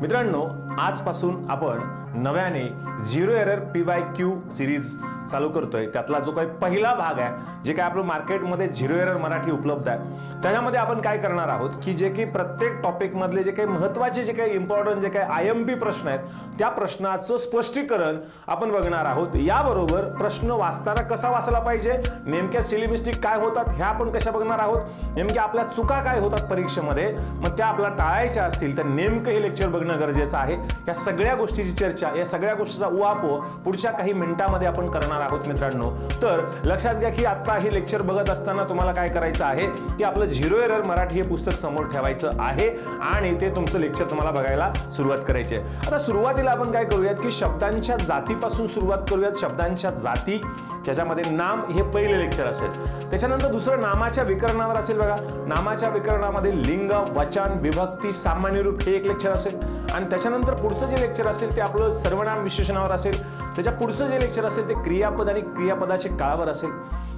मित्रांनो, आजपासून आपण नव्याने झिरो एरर PYQ सिरीज चालू करतोय। त्यातला जो काही पहिला भाग आहे, जे काही आपलं मार्केटमध्ये झिरो एरर मराठी उपलब्ध आहे, त्याच्यामध्ये आपण काय करणार आहोत की जे की प्रत्येक टॉपिक मधले जे काही महत्त्वाचे जे काही इम्पॉर्टंट जे काही IMP प्रश्न आहेत, त्या प्रश्नाचं स्पष्टीकरण आपण बघणार आहोत। याबरोबर प्रश्न वाचताना कसा वाचला पाहिजे, नेमक्या सिली मिस्टेक काय होतात ह्या आपण कशा बघणार आहोत, नेमक्या आपल्या चुका काय होतात परीक्षेमध्ये, मग त्या आपल्याला टाळायच्या असतील तर नेमकं हे लेक्चर बघणं गरजेचं आहे। या सगळ्या गोष्टीची चर्चा, या सगळ्या गोष्टीचा उहापोह पुढच्या काही मिनिटांमध्ये आपण करणार आहोत मित्रांनो। तर लक्षात घ्या की आता हे लेक्चर बघत असताना तुम्हाला काय करायचं आहे की आपलं झिरो एरर मराठी हे पुस्तक समोर ठेवायचं आहे आणि ते तुमचं लेक्चर तुम्हाला बघायला सुरुवात करायची आहे। आता सुरुवातीला आपण काय करूयात की शब्दांच्या जातीपासून सुरुवात करूयात। शब्दांच्या जाती, त्याच्यामध्ये नाम हे पहिले लेक्चर असेल, त्याच्यानंतर दुसरं नामाच्या विकरणावर असेल। बघा, नामाच्या विकरणामध्ये लिंग, वचन, विभक्ती, सामान्य रूप हे एक लेक्चर असेल आणि त्याच्यानंतर पुढचं जे लेक्चर असेल ते आपलं सर्वनाम विशेषणावर असेल। त्याच्या पुढचं जे लेक्चर असेल ते क्रियापद आणि क्रियापदाचे काळावर असेल।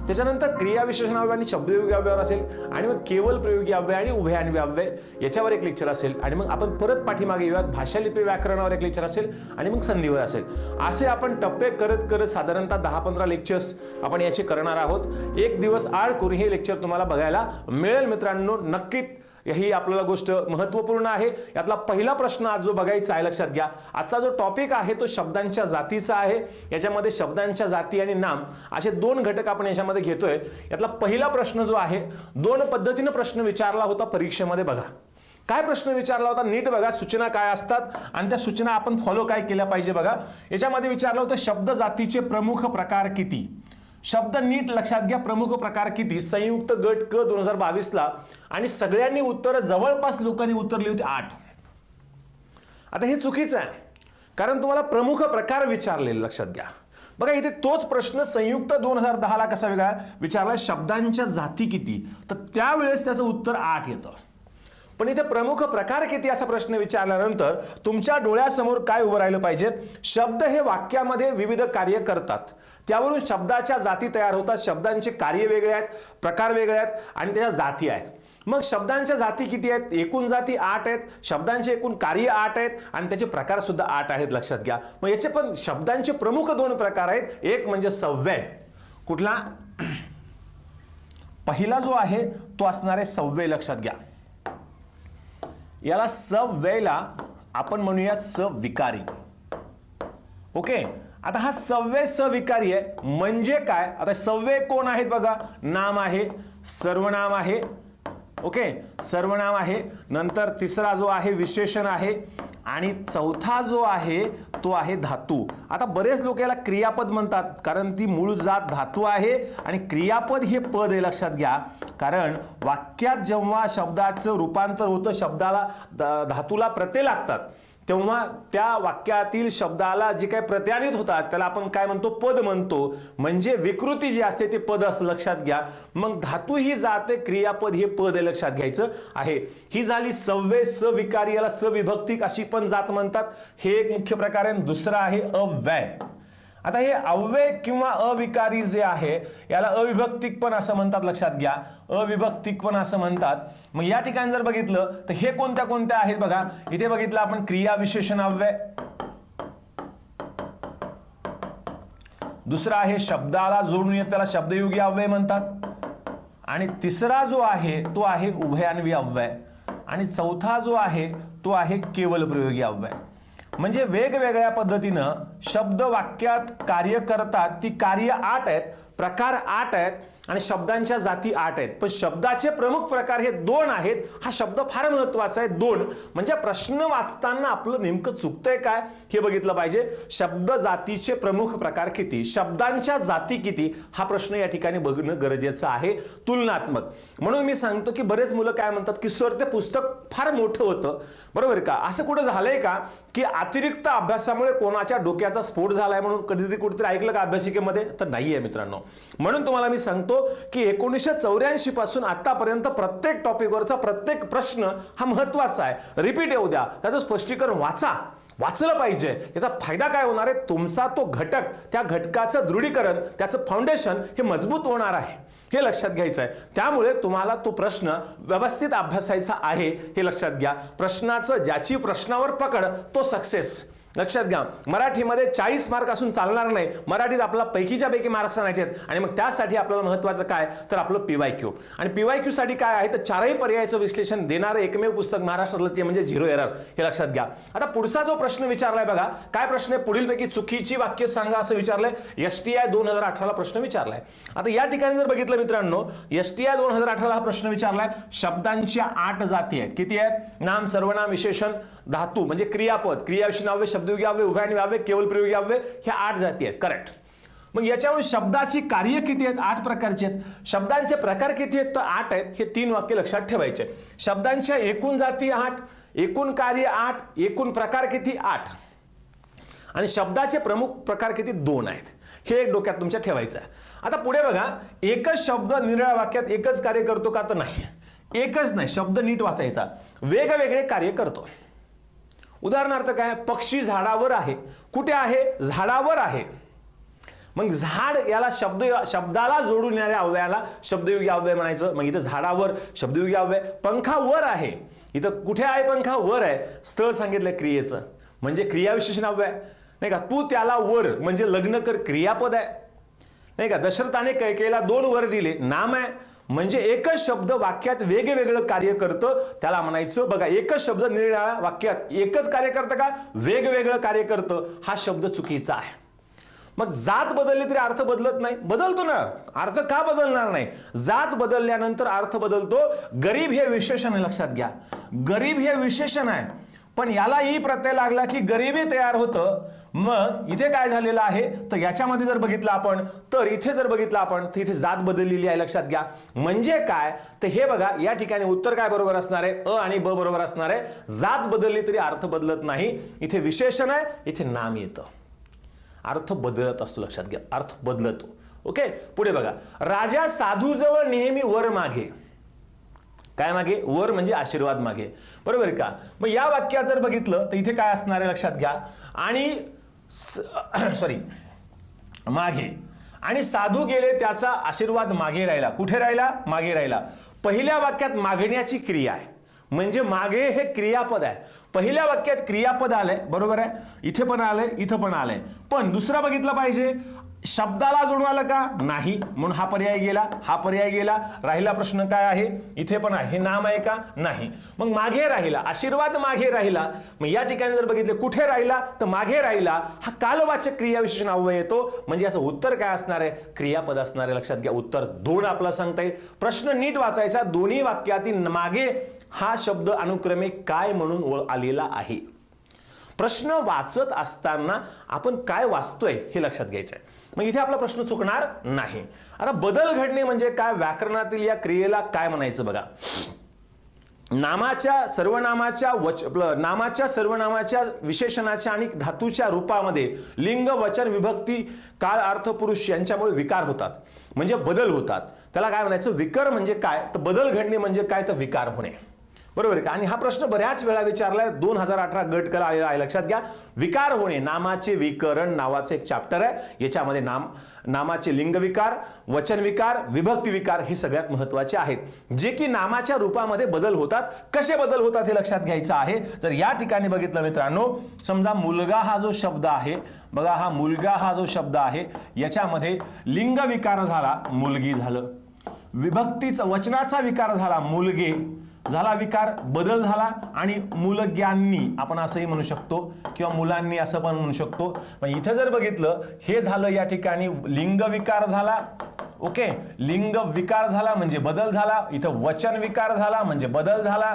त्याच्यानंतर क्रिया विशेषणावर आणि शब्दयोगी अव्ययावर असेल आणि मग केवल प्रयोगी अव्यय आणि उभयान्वयी अव्यय याच्यावर एक लेक्चर असेल आणि मग आपण परत पाठीमागे येऊयात, भाषालिपी व्याकरणावर एक लेक्चर असेल आणि मग संधीवर असेल। असे आपण टप्पे करत करत साधारणतः 10-15 लेक्चर्स आपण याचे करणार आहोत। एक दिवस आड करून हे लेक्चर तुम्हाला बघायला मिळेल मित्रांनो, नक्कीच ही आपल्याला गोष्ट महत्त्वपूर्ण आहे। यातला पहिला प्रश्न आज जो बघायचा आहे, लक्षात घ्या, आजचा जो टॉपिक आहे तो शब्दांच्या जातीचा आहे। याच्यामध्ये शब्दांच्या जाती आणि नाम असे दोन घटक आपण याच्यामध्ये घेतोय। यातला पहिला प्रश्न जो आहे, दोन पद्धतीने प्रश्न विचारला होता परीक्षेमध्ये। बघा काय प्रश्न विचारला होता, नीट बघा, सूचना काय असतात आणि त्या सूचना आपण फॉलो काय केल्या पाहिजे। बघा, याच्यामध्ये विचारलं होतं शब्द जातीचे प्रमुख प्रकार किती। शब्द नीट लक्षात घ्या, प्रमुख प्रकार किती, संयुक्त गट क 2022 ला, आणि सगळ्यांनी उत्तर, जवळपास लोकांनी उत्तर लिहिली होती 8। आता हे चुकीचं आहे, कारण तुम्हाला प्रमुख प्रकार विचारलेले, लक्षात घ्या। बघा इथे तोच प्रश्न संयुक्त 2010 ला कसा वेगळा विचारला, शब्दांच्या जाती किती, तर त्यावेळेस त्याचं उत्तर 8 येतं। पण इथे प्रमुख प्रकार किती असा प्रश्न विचारल्यानंतर तुमच्या डोळ्यासमोर काय उभं राहिलं पाहिजे, शब्द हे वाक्यामध्ये विविध कार्य करतात, त्यावरून शब्दाच्या जाती तयार होतात। शब्दांचे कार्य वेगळे आहेत, प्रकार वेगळे आहेत आणि त्याच्या जाती आहेत। मग शब्दांच्या जाती किती आहेत, एकूण जाती 8 आहेत, शब्दांचे एकूण कार्य 8 आहेत आणि त्याचे प्रकार सुद्धा 8 आहेत, लक्षात घ्या। मग याचे पण शब्दांचे प्रमुख 2 प्रकार आहेत, एक म्हणजे सव्यय, कुठला, पहिला जो आहे तो असणार आहे सव्यय, लक्षात घ्या। याला सव्ययला आपण म्हणूया सविकारी। ओके, आता हा सव्यय सविकारी आहे म्हणजे काय, आता सव्यय कोण आहेत बघा, नाम आहे, सर्वनाम आहे, ओके, सर्वनाम आहे, नंतर तिसरा जो आहे विशेषण आहे आणि चौथा जो आहे तो आहे धातू। आता बरेच लोक याला क्रियापद म्हणतात कारण ती मूळ जात धातू आहे आणि क्रियापद हे पद आहे, लक्षात घ्या। कारण वाक्यात जेव्हा शब्दाचं रूपांतर होतं, शब्दाला धातूला प्रत्यय लागतात, तेव्हा त्या वाक्यातील शब्दाला जे काही प्रत्यानित होतात त्याला आपण काय म्हणतो, पद म्हणतो। म्हणजे विकृती जी असते ते पद असतं, लक्षात घ्या। मग धातू ही जाते, क्रियापद हे पद आहे, लक्षात घ्यायचं आहे। ही झाली सव्यय सविकारी, याला सविभक्तिक अशी पण जात म्हणतात, हे एक मुख्य प्रकार आहे। दुसरा आहे अव्यय। आता हे अव्यय किंवा अविकारी जे आहे याला अविभक्तिक पण असं म्हणतात, लक्षात घ्या, अविभक्तिक पण असं म्हणतात। मग या ठिकाणी जर बघितलं तर हे कोणत्या कोणत्या आहेत बघा, इथे बघितलं आपण क्रिया विशेषण अव्यय, दुसरा आहे शब्दाला जोडून येत त्याला शब्दयोगी अव्यय म्हणतात, आणि तिसरा जो आहे तो आहे उभयान्वयी अव्यय, आणि चौथा जो आहे तो आहे केवल प्रयोगी अव्यय। म्हणजे वेगवेगळ्या पद्धतीनं शब्द वाक्यात कार्य करतात, ती कार्य 8 आहेत, प्रकार 8 आहेत आणि शब्दांच्या जाती 8 आहेत। पण शब्दाचे प्रमुख प्रकार हे 2 आहेत। हा शब्द फार महत्त्वाचा आहे, 2 म्हणजे प्रश्न वाचताना आपलं नेमकं चुकतंय काय हे बघितलं पाहिजे। शब्द जातीचे प्रमुख प्रकार किती, शब्दांच्या जाती किती, हा प्रश्न या ठिकाणी बघणं गरजेचं आहे, तुलनात्मक। म्हणून मी सांगतो की बरेच मुलं काय म्हणतात की सर ते पुस्तक फार मोठं होतं, बरोबर का, असं कुठं झालंय का की अतिरिक्त अभ्यासामुळे कोणाच्या डोक्याचा स्फोट झालाय म्हणून कधीतरी कुठेतरी ऐकलं का अभ्यासिकेमध्ये, तर नाहीये मित्रांनो। म्हणून तुम्हाला मी सांगतो की 1984 पासून आतापर्यंत प्रत्येक टॉपिकवरचा प्रत्येक प्रश्न हा महत्त्वाचा आहे, रिपीट येऊ द्या, त्याचं स्पष्टीकरण वाचा, वाचलं पाहिजे। याचा फायदा काय होणार आहे, तुमचा तो घटक, त्या घटकाचं दृढीकरण, त्याचं फाउंडेशन हे मजबूत होणार आहे। हे लक्षात घ्यायचं आहे. त्यामुळे तुम्हाला तो प्रश्न व्यवस्थित अभ्यासायचा आहे हे लक्षात घ्या. प्रश्नाचं ज्याची प्रश्नावर पकड तो सक्सेस. लक्षात घ्या, मराठीमध्ये 40 मार्क असून चालणार नाही. मराठीत आपला पैकीच्या पैकी मार्क्स आणायचे आहेत आणि मग त्यासाठी आपल्याला महत्त्वाचं काय तर आपलं PYQ. आणि PYQ साठी काय आहे तर चारही पर्यायाचं विश्लेषण देणारं एकमेव पुस्तक महाराष्ट्रातलं ते म्हणजे झिरो एरर. हे लक्षात घ्या. आता पुढचा जो प्रश्न विचारलाय बघा, काय प्रश्न आहे, पुढीलपैकी चुकीची वाक्य सांगा असं विचारलंय. STI 2018 प्रश्न विचारलाय. आता या ठिकाणी जर बघितलं मित्रांनो, STI 2018 हा प्रश्न विचारलाय. शब्दांच्या 8 जाती आहेत. किती आहेत? नाम, सर्वनाम, विशेषण, धातू म्हणजे क्रियापद, क्रियाविशेषण अव्यय, शब्दयोगी अव्यय, उभयनिष्ठ अव्यय, केवल प्रयोगी अव्यय, ह्या 8 जाती आहेत. करेक्ट. मग याच्यावरून शब्दाची कार्य किती आहेत? 8 प्रकारचे आहेत. शब्दांचे प्रकार किती आहेत तर 8 आहेत. हे 3 वाक्य लक्षात ठेवायचे. शब्दांच्या एकूण जाती 8, एकूण कार्य 8, एकूण प्रकार किती 8 आणि शब्दाचे प्रमुख प्रकार किती 2 आहेत. हे एक डोक्यात तुमच्या ठेवायचं आहे. आता पुढे बघा, एकच शब्द निरनिराळ्या वाक्यात एकच कार्य करतो का तर नाही. एकच नाही, शब्द नीट वाचायचा, वेगवेगळे कार्य करतो. उदाहरणार्थ काय, पक्षी झाडावर आहे. कुठे आहे? झाडावर आहे. मग झाड याला शब्दाला जोडून येणाऱ्या अव्ययाला शब्दयोगी अव्यय म्हणायचं. मग इथं झाडावर शब्दयोगी अव्यय. पंखावर आहे, इथं कुठे आहे? पंखावर आहे. स्थळ सांगितलंय क्रियेचं म्हणजे क्रियाविशेषण अव्यय नाही का. तू त्याला वर म्हणजे लग्न कर क्रियापद आहे नाही का. दशरथाने कैकेयीला 2 वर दिले नाम आहे. म्हणजे एकच शब्द वाक्यात वेगवेगळं कार्य करतं त्याला म्हणायचं. बघा, एकच शब्द निरनिराळ्या वाक्यात एकच कार्य करतं का वेगवेगळं कार्य करतं, हा शब्द चुकीचा आहे. मग जात बदलली तरी अर्थ बदलत नाही? बदलतो ना. अर्थ का बदलणार नाही? जात बदलल्यानंतर अर्थ बदलतो. गरीब हे विशेषण आहे, लक्षात घ्या. गरीब हे विशेषण आहे, पण याला ई प्रत्यय लागला की गरिबी तयार होतं. मग इथे काय झालेलं आहे तर याच्यामध्ये जर बघितलं आपण तर इथे जर बघितलं आपण तर इथे जात बदललेली आहे, लक्षात घ्या. म्हणजे काय तर हे बघा, या ठिकाणी उत्तर काय बरोबर असणार आहे? अ आणि ब बरोबर असणार आहे. जात बदलली तरी अर्थ बदलत नाही. इथे विशेषण आहे, इथे नाम येतं, अर्थ बदलत असतो, लक्षात घ्या. अर्थ बदलतो. ओके, पुढे बघा, राजा साधूजवळ नेहमी वर मागे. काय मागे? वर म्हणजे आशीर्वाद मागे, बरोबर का. मग या वाक्यात जर बघितलं तर इथे काय असणार आहे लक्षात घ्या. आणि मागे आणि साधू गेले त्याचा आशीर्वाद मागे राहिला. कुठे राहिला? मागे राहिला. पहिल्या वाक्यात मागण्याची क्रिया आहे म्हणजे मागे हे क्रियापद आहे. पहिल्या वाक्यात क्रियापद आलंय, बरोबर आहे. इथे पण आलंय, इथं पण आलंय. पण दुसरा बघितलं पाहिजे, शब्दाला जोडून आलं का नाही, म्हणून हा पर्याय गेला, हा पर्याय गेला. राहिला प्रश्न काय आहे? इथे पण आहे, हे नाम आहे का? नाही. मग मागे राहिला, आशीर्वाद मागे राहिला. मग या ठिकाणी जर बघितले कुठे राहिला तर मागे राहिला, हा कालवाचक क्रियाविशेषण अव्यय येतो. म्हणजे याचं उत्तर काय असणार आहे? क्रियापद असणार आहे, लक्षात घ्या. उत्तर 2 आपला सांगता येईल. प्रश्न नीट वाचायचा. दोन्ही वाक्यातील मागे हा शब्द अनुक्रमे काय म्हणून आलेला आहे. प्रश्न वाचत असताना आपण काय वाचतोय हे लक्षात घ्यायचं आहे. मग इथे आपला प्रश्न चुकणार नाही. आता बदल घडणे म्हणजे काय, व्याकरणातील या क्रियेला काय म्हणायचं बघा. नामाच्या सर्वनामाच्या विशेषणाच्या आणि धातूच्या रूपामध्ये लिंग, वचन, विभक्ती, काळ, अर्थ, पुरुष यांच्यामुळे विकार होतात म्हणजे बदल होतात. त्याला काय म्हणायचं? विकर म्हणजे काय तर बदल घडणे म्हणजे काय तर विकार होणे, बरोबर आहे का. आणि हा प्रश्न बऱ्याच वेळा विचारलाय. 2018 गट कला आलेला आहे, लक्षात घ्या. विकार होणे, नामाचे विकरण नावाचं एक चॅप्टर आहे. याच्यामध्ये नामाचे लिंग विकार, वचन विकार, विभक्ती विकार हे सगळ्यात महत्वाचे आहेत, जे की नामाच्या रूपामध्ये बदल होतात. कसे बदल होतात हे लक्षात घ्यायचं आहे. जर या ठिकाणी बघितलं मित्रांनो, समजा मुलगा हा जो शब्द आहे बघा, हा मुलगा हा जो शब्द आहे याच्यामध्ये लिंग विकार झाला, मुलगी झालं. विभक्तीचा वचनाचा विकार झाला, मुलगे झाला विकार, बदल झाला. आणि मुलग्यांनी आपण असंही म्हणू शकतो किंवा मुलांनी असं पण म्हणू शकतो. मग इथं जर बघितलं हे झालं, या ठिकाणी लिंग विकार झाला. ओके, लिंग विकार झाला म्हणजे बदल झाला. इथं वचन विकार झाला म्हणजे बदल झाला,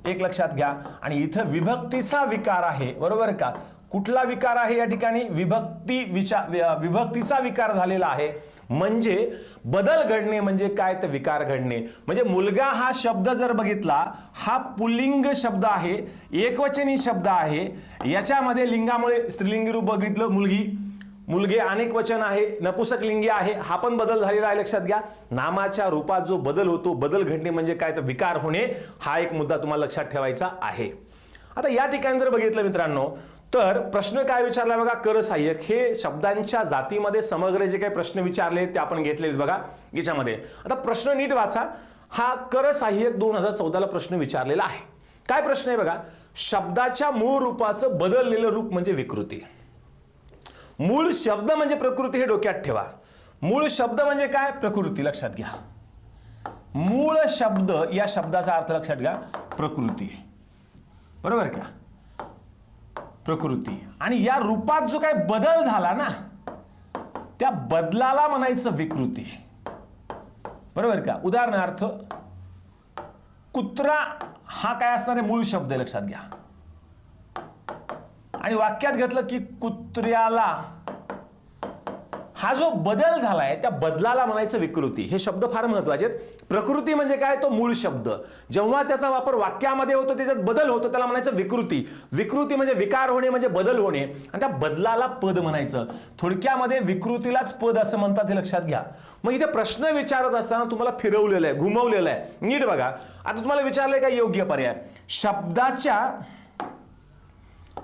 एक लक्षात घ्या. आणि इथं विभक्तीचा विकार आहे, बरोबर का. कुठला विकार आहे या ठिकाणी? विभक्तीचा विकार झालेला आहे. म्हणजे बदल घडणे म्हणजे काय तर विकार घडणे. म्हणजे मुलगा हा शब्द जर बघितला, हा पुल्लिंग शब्द आहे, एकवचनी शब्द आहे. याच्यामध्ये लिंगामुळे स्त्रीलिंगी रूप बघितलं मुलगी, मुलगे अनेक वचन आहे, नपुसक लिंगी आहे, हा पण बदल झालेला आहे, लक्षात घ्या. नामाच्या रूपात जो बदल होतो, बदल घडणे म्हणजे काय तर विकार होणे, हा एक मुद्दा तुम्हाला लक्षात ठेवायचा आहे. आता या ठिकाणी जर बघितलं मित्रांनो तर प्रश्न काय विचारला बघा, कर सहाय्यक हे शब्दांच्या जातीमध्ये समग्र जे काही प्रश्न विचारले ते आपण घेतले बघा याच्यामध्ये. आता प्रश्न नीट वाचा. हा कर सहाय्यक 2014ला प्रश्न विचारलेला आहे. काय प्रश्न आहे बघा, शब्दाच्या मूळ रूपाचं बदललेलं रूप म्हणजे विकृती. मूळ शब्द म्हणजे प्रकृती हे डोक्यात ठेवा. मूळ शब्द म्हणजे काय, प्रकृती. लक्षात घ्या, मूळ शब्द या शब्दाचा अर्थ लक्षात घ्या, प्रकृती. बरोबर का, प्रकृती. आणि या रूपात जो काही बदल झाला ना त्या बदलाला म्हणायचं विकृती. बरोबर का. उदाहरणार्थ कुत्रा हा काय असणार आहे, मूळ शब्द आहे. लक्षात घ्या. आणि वाक्यात घेतलं की कुत्र्याला, हा जो बदल झालाय त्या बदलाला म्हणायचं विकृती. हे शब्द फार महत्वाचे आहेत. प्रकृती म्हणजे काय, तो मूळ शब्द. जेव्हा त्याचा वापर वाक्यामध्ये होतो त्याच्यात बदल होतो त्याला म्हणायचं विकृती. विकृती म्हणजे विकार होणे, म्हणजे बदल होणे. आणि त्या बदलाला पद म्हणायचं. थोडक्यामध्ये विकृतीलाच पद असं म्हणतात, हे लक्षात घ्या. मग इथे प्रश्न विचारत असताना तुम्हाला फिरवलेलं आहे, घुमवलेलं आहे. नीट बघा. आता तुम्हाला विचारलंय का योग्य पर्याय, शब्दाच्या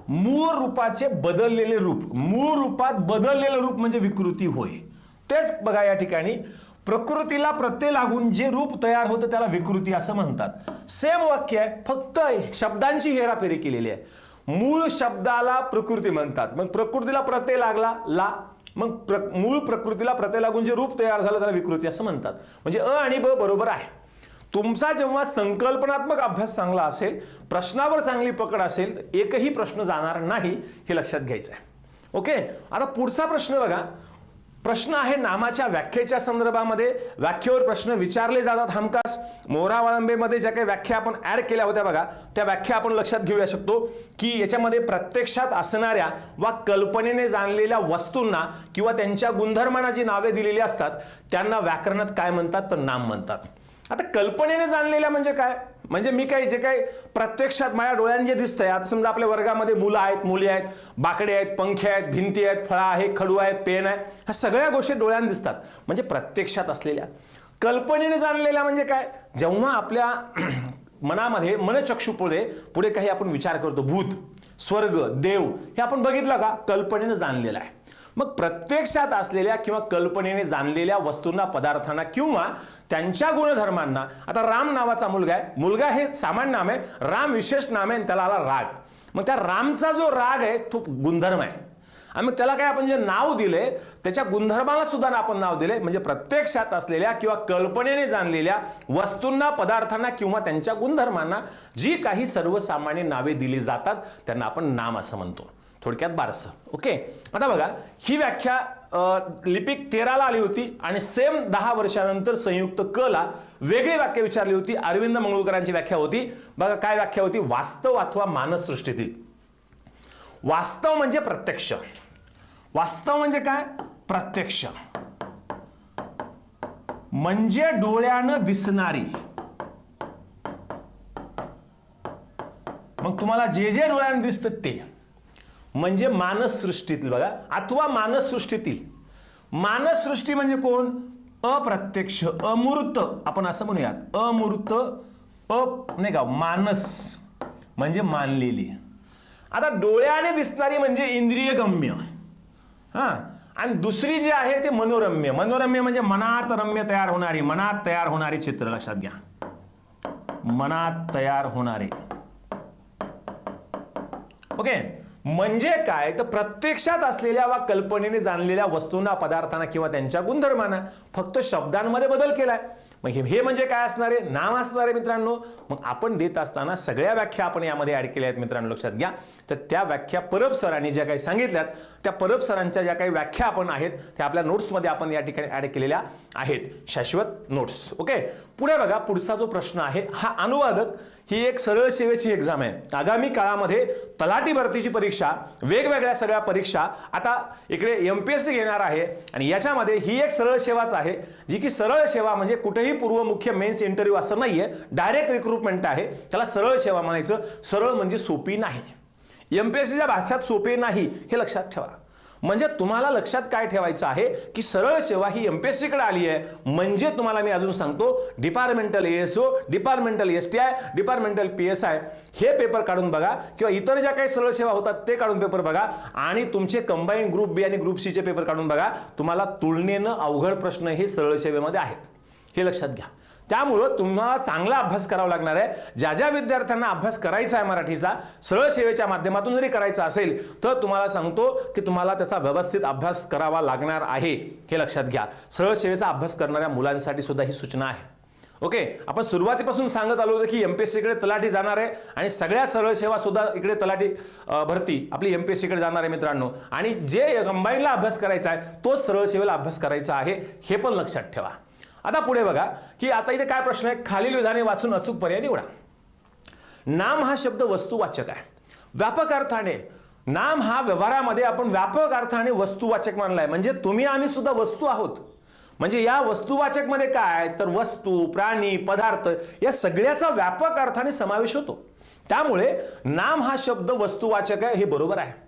मूळ रूपाचे बदललेले रूप. मूळ रूपात बदललेलं रूप म्हणजे विकृती होय. तेच बघा या ठिकाणी प्रकृतीला प्रत्यय लागून जे रूप तयार होतं त्याला विकृती असं म्हणतात. सेम वाक्य आहे, फक्त शब्दांची हेराफेरी केलेली आहे. मूळ शब्दाला प्रकृती म्हणतात, मग प्रकृतीला प्रत्यय लागला ला, मग मूळ प्रकृतीला प्रत्यय लागून जे रूप तयार झालं त्याला विकृती असं म्हणतात. म्हणजे अ आणि ब बरोबर आहे. तुमचा जेव्हा संकल्पनात्मक अभ्यास चांगला असेल, प्रश्नावर चांगली पकड असेल, तर एकही प्रश्न जाणार नाही, हे लक्षात घ्यायचं आहे. ओके. आता पुढचा प्रश्न बघा. प्रश्न आहे नामाच्या व्याख्येच्या संदर्भामध्ये. व्याख्येवर प्रश्न विचारले जातात हमखास. मोहरा वाळंबेमध्ये ज्या काही व्याख्या आपण ऍड केल्या होत्या बघा, त्या व्याख्या आपण लक्षात घेऊया शकतो की याच्यामध्ये प्रत्यक्षात असणाऱ्या वा कल्पनेने जाणलेल्या वस्तूंना किंवा त्यांच्या गुणधर्मांना जी नावे दिलेली असतात त्यांना व्याकरणात काय म्हणतात, तर नाम म्हणतात. आता कल्पनेने जाणलेल्या म्हणजे काय, म्हणजे मी काही जे काही प्रत्यक्षात माझ्या डोळ्यांनी जे दिसतंय, आता समजा आपल्या वर्गामध्ये मुलं आहेत, मुली आहेत, बाकडे आहेत, पंखे आहेत, भिंती आहेत, फळा आहे, खडू आहे, पेन आहे, ह्या सगळ्या गोष्टी डोळ्यांनी दिसतात म्हणजे प्रत्यक्षात असलेल्या. कल्पनेने जाणलेल्या म्हणजे काय, जेव्हा आपल्या मनामध्ये मनचक्षु पुढे काही आपण विचार करतो, भूत, स्वर्ग, देव, हे आपण बघितलं का, कल्पनेने जाणलेलं आहे. मग प्रत्यक्षात असलेल्या किंवा कल्पनेने जाणलेल्या वस्तूंना, पदार्थांना किंवा त्यांच्या गुणधर्मांना. आता राम नावाचा मुलगा आहे, मुलगा हे सामान्य नाम आहे, राम विशेष नाम आहे आणि त्याला आला राग. मग त्या रामचा जो राग आहे तो गुणधर्म आहे. आणि मग त्याला काय आपण जे नाव दिले त्याच्या गुणधर्माला सुद्धा आपण नाव दिले. म्हणजे प्रत्यक्षात असलेल्या किंवा कल्पनेने जाणलेल्या वस्तूंना, पदार्थांना किंवा त्यांच्या गुणधर्मांना जी काही सर्वसामान्य नावे दिली जातात त्यांना आपण नाम असं म्हणतो. थोडक्यात बारसं. ओके. आता बघा, ही व्याख्या लिपिक 13ला आली होती आणि सेम 10 वर्षानंतर संयुक्त क ला वेगळी व्याख्या विचारली होती. अरविंद मंगळूकरांची व्याख्या होती. बघा काय व्याख्या होती, वास्तव अथवा मानस सृष्टीतील. वास्तव म्हणजे प्रत्यक्ष. वास्तव म्हणजे काय, प्रत्यक्ष म्हणजे डोळ्यानं दिसणारी. मग तुम्हाला जे जे डोळ्यानं दिसतं ते म्हणजे मानस सृष्टीतील. बघा, अथवा मानस सृष्टीतील. मानस सृष्टी म्हणजे कोण, अप्रत्यक्ष, अमूर्त, आपण असं म्हणूयात, अमूर्त, नाही का, मानस म्हणजे मानलेली. आता डोळ्याने दिसणारी म्हणजे इंद्रिय गम्य. आणि दुसरी जी आहे ते मनोरम्य. मनोरम्य म्हणजे मनात रम्य तयार होणारी, मनात तयार होणारी चित्र. लक्षात घ्या, मनात तयार होणारे. ओके. म्हणजे काय, तर प्रत्यक्षात असलेल्या वा कल्पनेने जाणलेल्या वस्तूंना, पदार्थांना किंवा त्यांच्या गुणधर्मांना फक्त शब्दांमध्ये बदल केलाय. मग हे म्हणजे काय असणार आहे, नाम असणार आहे मित्रांनो. मग आपण देत असताना सगळ्या व्याख्या आपण यामध्ये ऍड केल्या आहेत मित्रांनो, लक्षात घ्या. तर त्या व्याख्या परब सरांनी ज्या काही सांगितल्यात त्या परब सरांच्या ज्या काही व्याख्या आपण आहेत त्या आपल्या नोट्समध्ये आपण या ठिकाणी ऍड केलेल्या आहेत, शाश्वत नोट्स. ओके. पुढे बघा, पुढचा जो प्रश्न आहे हा अनुवादक ही एक सरळ सेवेची एक्झाम आहे. आगामी काळामध्ये तलाठी भरतीची परीक्षा, वेगवेगळ्या सगळ्या परीक्षा आता इकडे एमपीएससी घेणार आहे आणि याच्यामध्ये ही एक सरळ सेवाच आहे, जी की सरळ सेवा म्हणजे कुठेही पूर्व मुख्य मेन्स इंटरव्ह्यू असं नाहीये, डायरेक्ट रिक्रुटमेंट आहे. त्याला सरळ सेवा म्हणायचं. सरळ म्हणजे सोपी नाही, एमपीएससीच्या भाषात सोपे नाही, हे लक्षात ठेवा. म्हणजे तुम्हाला लक्षात काय ठेवायचं आहे की सरळ सेवा ही एमपीएससी कडे आली आहे, म्हणजे तुम्हाला मी अजून सांगतो departmental ASO, departmental STI, departmental PSI हे पेपर काढून बघा, किंवा इतर ज्या काही सरळ सेवा होतात ते काढून पेपर बघा, आणि तुमचे कंबाईन ग्रुप बी आणि ग्रुप सी चे पेपर काढून बघा. तुम्हाला तुलनेनं अवघड प्रश्न हे सरळ सेवेमध्ये आहेत, हे लक्षात घ्या. त्यामुळं तुम्हाला चांगला अभ्यास करावा लागणार आहे. ज्या ज्या विद्यार्थ्यांना अभ्यास करायचा आहे मराठीचा सरळ सेवेच्या माध्यमातून जरी करायचा असेल तर तुम्हाला सांगतो की तुम्हाला त्याचा व्यवस्थित अभ्यास करावा लागणार आहे, हे लक्षात घ्या. सरळ सेवेचा अभ्यास करणाऱ्या मुलांसाठी सुद्धा ही सूचना आहे. ओके, आपण सुरुवातीपासून सांगत आलो होतो की एमपीएससी कडे तलाठी जाणार आहे आणि सगळ्या सरळ सेवा सुद्धा इकडे तलाठी भरती आपली एमपीएससी कडे जाणार आहे मित्रांनो. आणि जे कंबाईनला अभ्यास करायचा आहे तोच सरळ सेवेला अभ्यास करायचा आहे, हे पण लक्षात ठेवा. आता पुढे बघा की आता इथे काय प्रश्न आहे, खालील विधाने वाचून अचूक पर्याय निवडा. नाम हा शब्द वस्तुवाचक आहे. व्यापक अर्थाने नाम हा व्यवहारामध्ये आपण व्यापक अर्थाने वस्तुवाचक मानलाय, म्हणजे तुम्ही आम्ही सुद्धा वस्तू आहोत. म्हणजे या वस्तुवाचक मध्ये काय तर वस्तू, प्राणी, पदार्थ या सगळ्याचा व्यापक अर्थाने समावेश होतो. त्यामुळे नाम हा शब्द वस्तुवाचक आहे, हे बरोबर आहे.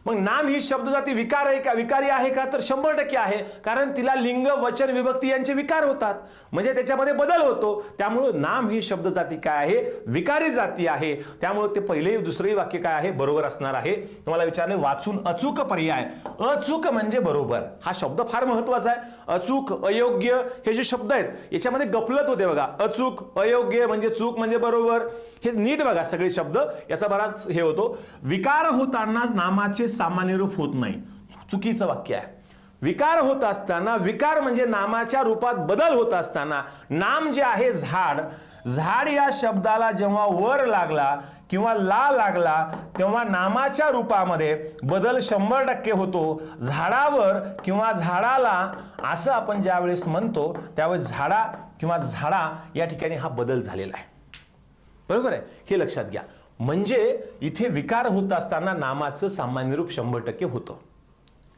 मग नाम ही शब्दजाती विकार आहे का, विकारी आहे का, तर 100% आहे. कारण तिला लिंग, वचन, विभक्ती यांचे विकार होतात, म्हणजे त्याच्यामध्ये बदल होतो. त्यामुळे नाम ही शब्दजाती काय आहे, विकारी जाती आहे. त्यामुळे ते पहिले दुसरे वाक्य काय आहे, बरोबर असणार आहे. तुम्हाला विचारले वाचून अचूक पर्याय. अचूक म्हणजे बरोबर, हा शब्द फार महत्वाचा आहे. अचूक, अयोग्य हे जे शब्द आहेत याच्यामध्ये गफलत होते बघा. अचूक, अयोग्य म्हणजे चूक म्हणजे बरोबर, हे नीट बघा सगळे शब्द, याचा बराच हे होतो. विकार होताना नामाचे सामान्य रूप होत नाही, चुकीचं वाक्य आहे. विकार होत असताना, विकार म्हणजे नामाच्या रूपात बदल होत असताना, नाम जे आहे झाड, झाड या शब्दाला जेव्हा वर लागला किंवा ला लागला तेव्हा नामाच्या रूपामध्ये बदल 100% होतो. झाडावर किंवा झाडाला असं आपण ज्यावेळेस म्हणतो त्यावेळेस झाडा किंवा झाडा या ठिकाणी हा बदल झालेला आहे. बरोबर आहे, हे लक्षात घ्या. म्हणजे इथे विकार होत असताना नामाचं सामान्य रूप 100% होतं.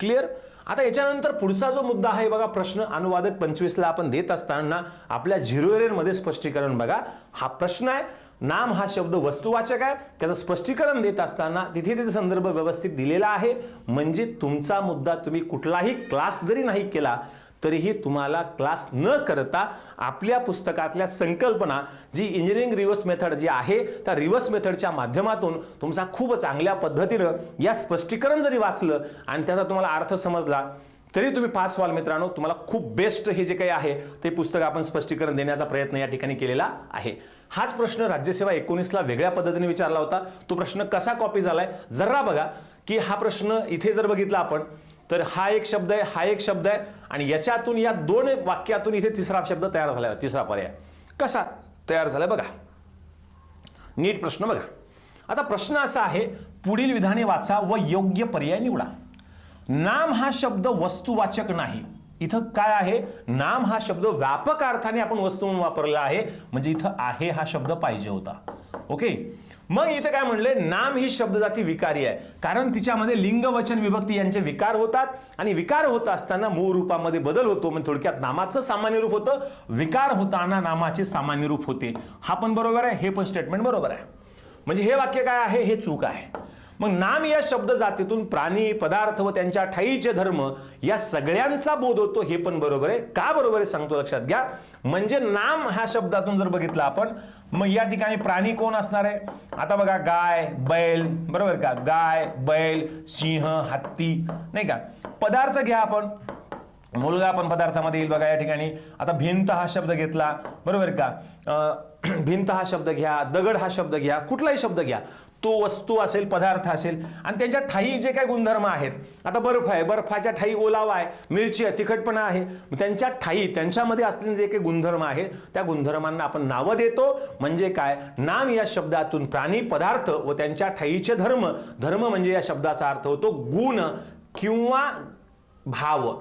क्लिअर. आता याच्यानंतर पुढचा जो मुद्दा आहे बघा, प्रश्न अनुवादक 25 ला आपण देत असताना आपल्या 0 एरर मध्ये स्पष्टीकरण बघा. हा प्रश्न आहे, नाम हा शब्द वस्तुवाचक आहे, त्याचं स्पष्टीकरण देत असताना तिथे संदर्भ व्यवस्थित दिलेला आहे. म्हणजे तुमचा मुद्दा तुम्ही कुठलाही क्लास जरी नाही केला तरीही तुम्हाला क्लास न करता आपल्या पुस्तकातल्या संकल्पना जी इंजिनिअरिंग रिव्हर्स मेथड जी आहे त्या रिव्हर्स मेथडच्या माध्यमातून तुमचा खूप चांगल्या पद्धतीनं या स्पष्टीकरण जरी वाचलं आणि त्याचा तुम्हाला अर्थ समजला तरी तुम्ही पास व्हाल मित्रांनो. तुम्हाला खूप बेस्ट हे जे काही आहे ते पुस्तक आपण स्पष्टीकरण देण्याचा प्रयत्न या ठिकाणी केलेला आहे. हाच प्रश्न राज्यसेवा 19 ला वेगळ्या पद्धतीने विचारला होता. तो प्रश्न कसा कॉपी झालाय जरा बघा की हा प्रश्न इथे जर बघितला आपण तर हा एक शब्द आहे, हा एक शब्द आहे आणि याच्यातून या दोन वाक्यातून इथे तिसरा शब्द तयार झाला, तिसरा पर्याय कसा तयार झाला बघा. नीट प्रश्न बघा. आता प्रश्न असा आहे, पुढील विधाने वाचा व योग्य पर्याय निवडा. नाम हा शब्द वस्तुवाचक नाही. इथं काय आहे, नाम हा शब्द व्यापक अर्थाने आपण वस्तू म्हणून वापरला आहे, म्हणजे इथं आहे हा शब्द पाहिजे होता. ओके. मग इथे काय म्हणले, नाम ही शब्दजाती विकारी आहे कारण तिच्यामध्ये लिंग, वचन, विभक्ती यांचे विकार होतात आणि विकार होत असताना मूळ रूपामध्ये बदल होतो. म्हणजे थोडक्यात नामाचं सामान्य रूप होतं, विकार होताना नामाचे सामान्य रूप होते. हा पण बरोबर आहे, हे पण स्टेटमेंट बरोबर आहे. म्हणजे हे वाक्य काय आहे, हे चूक आहे. मग नाम या शब्द जातीतून प्राणी, पदार्थ व त्यांच्या ठाईचे धर्म या सगळ्यांचा बोध होतो, हे पण बरोबर आहे. का बरोबर आहे सांगतो, लक्षात घ्या. म्हणजे नाम ह्या शब्दातून जर बघितलं आपण, मग या ठिकाणी प्राणी कोण असणार आहे, आता बघा गाय, बैल, बरोबर का, गाय, बैल, सिंह, हत्ती, नाही का. पदार्थ घ्या आपण, मुलगा पण पदार्थामध्ये येईल बघा या ठिकाणी. आता भिंत हा शब्द घेतला, बरोबर का, भिंत हा शब्द घ्या, दगड हा शब्द घ्या, कुठलाही शब्द घ्या, तो वस्तू असेल, पदार्थ असेल आणि त्यांच्या ठाई जे काही गुणधर्म आहेत. आता बर्फ आहे, बर्फाच्या ठाई ओलावा आहे, मिरची आहे, तिखटपणा आहे. त्यांच्या ठाई, त्यांच्यामध्ये असलेले जे काही गुणधर्म आहेत त्या गुणधर्मांना आपण नावं देतो. म्हणजे काय, नाम या शब्दातून प्राणी, पदार्थ व त्यांच्या ठाईचे धर्म, धर्म म्हणजे या शब्दाचा अर्थ होतो गुण किंवा भाव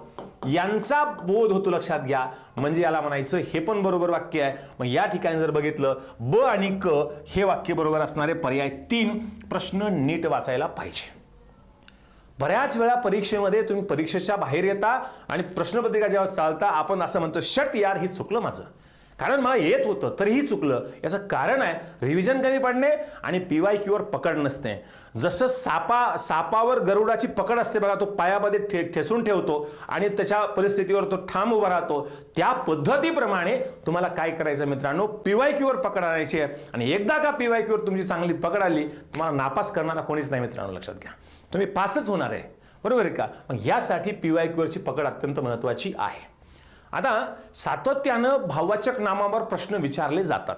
यांचा बोध होतो, लक्षात घ्या. म्हणजे याला म्हणायचं हे पण बरोबर वाक्य आहे. मग या ठिकाणी जर बघितलं ब आणि क हे वाक्य बरोबर असणारे पर्याय 3 प्रश्न नीट वाचायला पाहिजे. बऱ्याच वेळा परीक्षेमध्ये तुम्ही परीक्षेच्या बाहेर येता आणि प्रश्नपत्रिका जेव्हा चालता आपण असं म्हणतो शट यार, हे चुकलं माझं. कारण मला येत होतं तरीही चुकलं. याचं कारण आहे रिव्हिजन कमी पडणे आणि PYQवर पकड नसते. जसं सापावर गरुडाची पकड असते बघा, तो पायामध्ये ठेसून ठेवतो आणि त्याच्या परिस्थितीवर तो ठाम उभा राहतो, त्या पद्धतीप्रमाणे तुम्हाला काय करायचं मित्रांनो, PYQवर पकड आणायची आहे. आणि एकदा का PYQवर तुमची चांगली पकड आली, तुम्हाला नापास करणारा कोणीच नाही मित्रांनो, लक्षात घ्या. तुम्ही पासच होणार आहे, बरोबर आहे का. मग यासाठी PYQवरची पकड अत्यंत महत्त्वाची आहे. आता सातत्यानं भाववाचक नामावर प्रश्न विचारले जातात.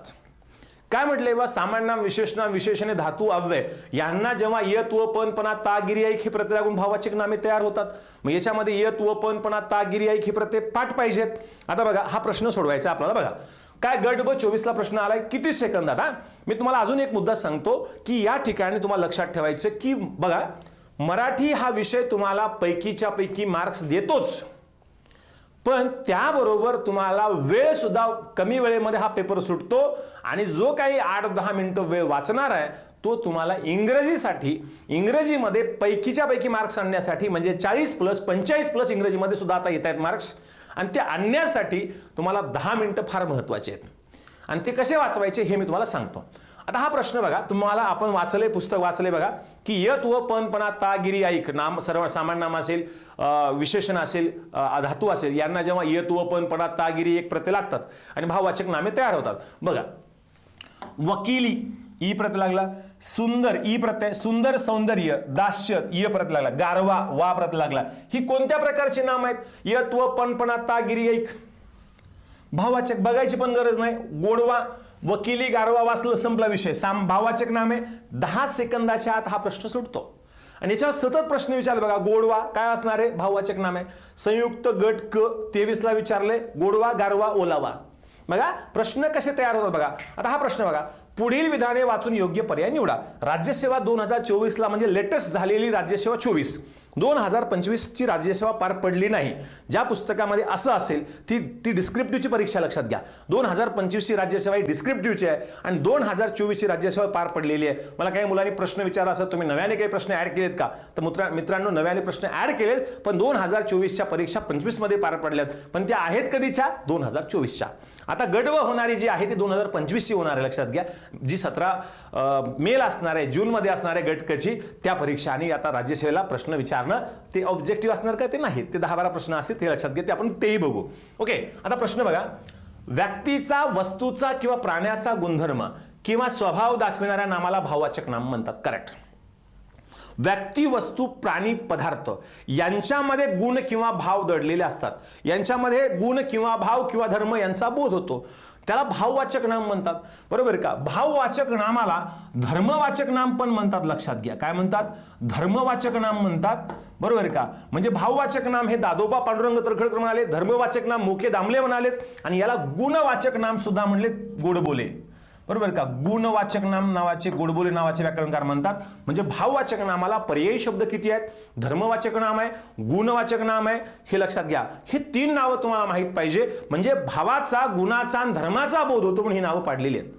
काय म्हटले बा, सामान्य नाम, विशेष नाम, विशेषणे, धातू, अव्यय यांना जेव्हा यत व पण पणा ता गिरी ऐक हे प्रत्यय लागून भाववाचक नामे तयार होतात. मग याच्यामध्ये यत व पण पणा ता गिरी ऐक हे प्रत्यय पाठ पाहिजेत. आता बघा हा प्रश्न सोडवायचा आपल्याला. बघा काय गट ब 24 ला प्रश्न आलाय, किती सेकंदात. हा मी तुम्हाला अजून एक मुद्दा सांगतो की या ठिकाणी तुम्हाला लक्षात ठेवायचं की बघा, मराठी हा विषय तुम्हाला पैकीच्या पैकी मार्क्स देतोच, पण त्याबरोबर तुम्हाला वेळ सुद्धा कमी वेळेमध्ये हा पेपर सुटतो. आणि जो काही 8-10 मिनिटं वेळ वाचणार आहे तो तुम्हाला इंग्रजीसाठी, इंग्रजीमध्ये पैकीच्या पैकी मार्क्स आणण्यासाठी, म्हणजे 40+45+ इंग्रजीमध्ये सुद्धा आता येत आहेत मार्क्स, आणि ते आणण्यासाठी तुम्हाला 10 मिनिटं फार महत्त्वाचे आहेत. आणि ते कसे वाचवायचे हे मी तुम्हाला सांगतो. आता हा प्रश्न बघा, तुम्हाला आपण वाचले, पुस्तक वाचले बघा, की यत व पण पणा ता गिरी ऐक, नाम सर्व सामान्य नाम असेल, विशेषण असेल, धातू असेल, यांना जेव्हा यत व पण पणा ता गिरी एक प्रत्यय लागतात आणि भाववाचक नामे तयार होतात. बघा वकिली ई प्रत्यय लागला, सुंदर ई प्रत्यय, सुंदर सौंदर्य, दास्य य प्रत्यय लागला, गारवा वा प्रत्यय लागला. ही कोणत्या प्रकारचे नाम आहेत? यत व पण पणा ता गिरी ऐक, भाववाचक बघायची पण गरज नाही. गोडवा, वकिली, गारवा वाचलं, संपला विषय. भाववाचक नामे 10 सेकंदाच्या आत हा प्रश्न सुटतो. आणि याच्यावर सतत प्रश्न विचारले बघा. गोडवा काय असणार आहे? भाववाचक नाम आहे. संयुक्त गट क 23 ला विचारले, गोडवा, गारवा, ओलावा. बघा प्रश्न कसे तयार होतात बघा. आता हा प्रश्न बघा, पुढील विधाने वाचून योग्य पर्याय निवडा. राज्यसेवा 2024 ला, म्हणजे लेटेस्ट झालेली राज्यसेवा 24, 2025 ची राज्यसेवा पार पडली नाही. ज्या पुस्तकामध्ये असं असेल ती डिस्क्रिप्टिव्हची परीक्षा, लक्षात घ्या. 2025 ची राज्यसेवा ही डिस्क्रिप्टिव्हची आहे आणि 2024 ची राज्यसेवा पार पडलेली आहे. मला काही मुलांनी प्रश्न विचारला असं, तुम्ही नव्याने काही प्रश्न ऍड केलेत का? तर मित्रांनो नव्याने प्रश्न ऍड केलेत, पण 2024च्या परीक्षा 25 मध्ये पार पडल्यात, पण त्या आहेत कधीच्या? 2024च्या. आता गडव होणारी जी आहे ती 2025 ची होणार आहे, लक्षात घ्या. जी 17 मेला असणार आहे, जून मध्ये असणार आहे गटकची त्या परीक्षा. आणि आता राज्यसेवेला प्रश्न विचारणं ते ऑब्जेक्टिव्ह असणार का? ते नाही, ते 10-12 प्रश्न असतील, ते लक्षात घ्या, ते आपण तेही बघू. ओके. आता प्रश्न बघा, व्यक्तीचा, वस्तूचा किंवा प्राण्याचा गुणधर्म किंवा स्वभाव दाखविणाऱ्या नामाला भाववाचक नाम म्हणतात. करेक्ट. व्यक्ती, वस्तू, प्राणी, पदार्थ यांच्यामध्ये गुण किंवा भाव दडलेले असतात. यांच्यामध्ये गुण किंवा भाव किंवा धर्म यांचा बोध होतो, त्याला भाववाचक नाम म्हणतात. बरोबर का. भाववाचक नामाला धर्मवाचक नाम पण म्हणतात, लक्षात घ्या. काय म्हणतात? धर्मवाचक नाम म्हणतात. बरोबर का. म्हणजे भाववाचक नाम हे दादोबा पांडुरंग तर्खडकर म्हणाले, धर्मवाचक नाम मुके दामले म्हणालेत, आणि याला गुणवाचक नाम सुद्धा म्हणले गोडबोले. बरोबर का. गुणवाचक नाम नावाचे गोडबोले नावाचे व्याकरणकार म्हणतात. म्हणजे भाववाचक नामाला पर्यायी शब्द किती आहेत? धर्मवाचक नाम आहे, गुणवाचक नाम आहे, हे लक्षात घ्या. हे 3 नावं तुम्हाला माहित पाहिजे, म्हणजे भावाचा, गुणाचा आणि धर्माचा बोध होतो, पण ही नावं पाडलेली आहेत.